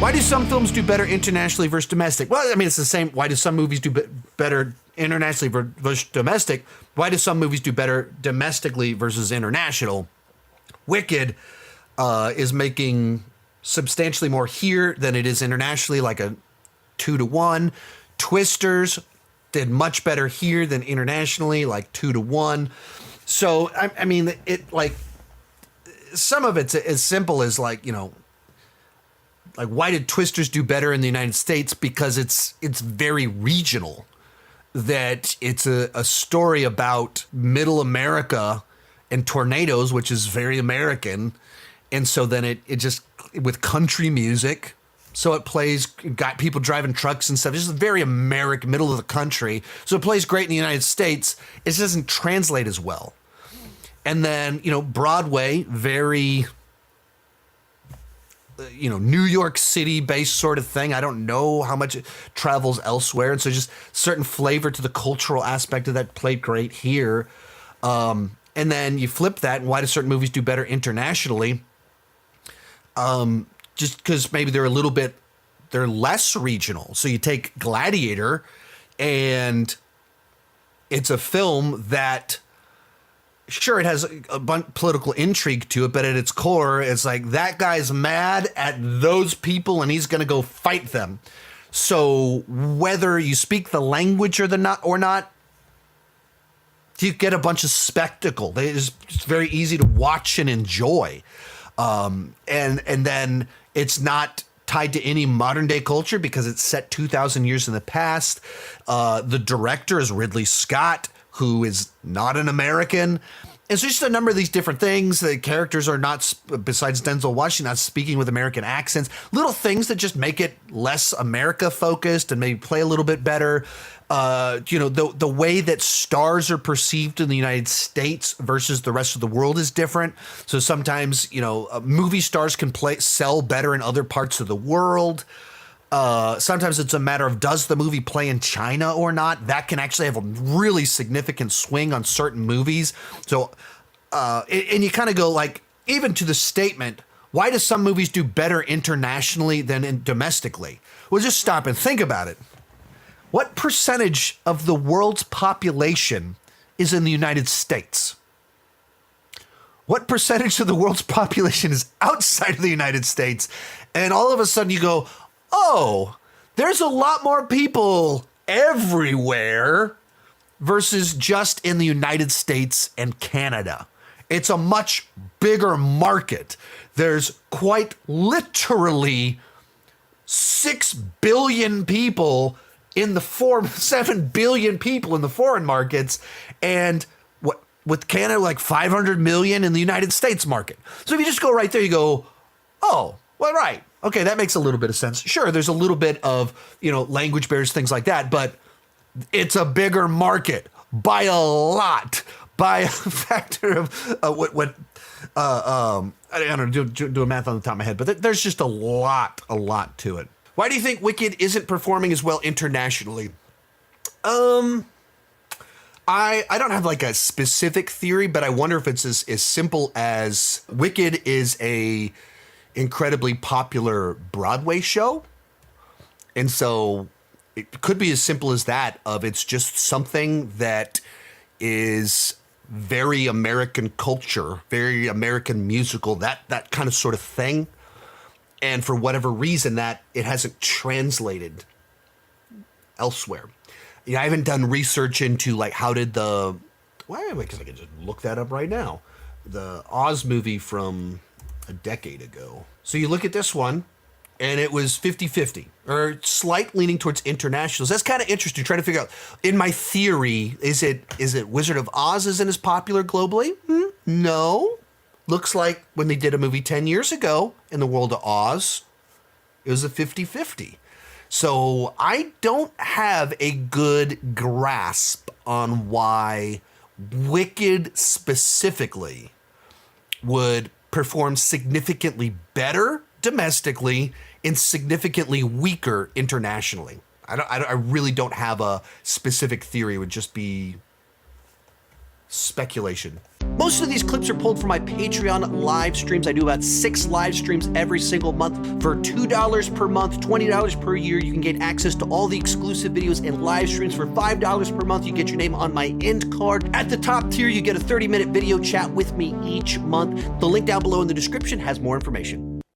Why do some films do better internationally versus domestic? Well, I mean, it's the same. Why do some movies do better internationally versus domestic? Why do some movies do better domestically versus international? Wicked is making substantially more here than it is internationally, like a 2-to-1. Twisters did much better here than internationally, like 2-to-1. So, I mean, it like some of it's as simple as like, you know, like why did Twisters do better in the United States? Because it's very regional. That it's a story about middle America and tornadoes, which is very American. And so then it just, with country music, so it plays, got people driving trucks and stuff. It's just very American, middle of the country. So it plays great in the United States. It just doesn't translate as well. And then, you know, Broadway, very, you know, New York City based sort of thing. I don't know how much it travels elsewhere. And so just certain flavor to the cultural aspect of that played great here. And then you flip that, and why do certain movies do better internationally? Just because maybe they're less regional. So you take Gladiator, and it's a film that, sure, it has a political intrigue to it, but at its core, it's like that guy's mad at those people and he's going to go fight them. So whether you speak the language or not, you get a bunch of spectacle. It's very easy to watch and enjoy. And then it's not tied to any modern day culture because it's set 2,000 years in the past. The director is Ridley Scott, who is not an American. And so just a number of these different things. The characters are not, besides Denzel Washington, not speaking with American accents. Little things that just make it less America focused and maybe play a little bit better. You know, the way that stars are perceived in the United States versus the rest of the world is different. So sometimes, you know, movie stars can sell better in other parts of the world. Sometimes it's a matter of, does the movie play in China or not? That can actually have a really significant swing on certain movies. So, and you kind of go like, even to the statement, why do some movies do better internationally than domestically? Well, just stop and think about it. What percentage of the world's population is in the United States? What percentage of the world's population is outside of the United States? And all of a sudden you go, oh, there's a lot more people everywhere versus just in the United States and Canada. It's a much bigger market. There's quite literally 6 billion people in the 7 billion people in the foreign markets, and what with Canada, like 500 million in the United States market. So if you just go right there, you go, oh, well, right. Okay, that makes a little bit of sense. Sure, there's a little bit of, you know, language barriers, things like that, but it's a bigger market by a lot, by a factor of I don't know, do a math on the top of my head, but there's just a lot to it. Why do you think Wicked isn't performing as well internationally? I don't have like a specific theory, but I wonder if it's as simple as Wicked is a incredibly popular Broadway show. And so it could be as simple as that, of it's just something that is very American culture, very American musical, that kind of sort of thing. And for whatever reason, that it hasn't translated elsewhere. You know, I haven't done research into like how did because I can just look that up right now. The Oz movie from a decade ago. So you look at this one, and it was 50-50, or slight leaning towards internationals. That's kind of interesting, trying to figure out, in my theory, is it Wizard of Oz isn't as popular globally? No. Looks like when they did a movie 10 years ago in the world of Oz, it was a 50-50. So I don't have a good grasp on why Wicked specifically would perform significantly better domestically and significantly weaker internationally. I really don't have a specific theory. It would just be speculation. Most of these clips are pulled from my Patreon live streams. I do about 6 live streams every single month. For $2 per month, $20 per year, you can get access to all the exclusive videos and live streams. For $5 per month, you get your name on my end card. At the top tier, you get a 30-minute video chat with me each month. The link down below in the description has more information.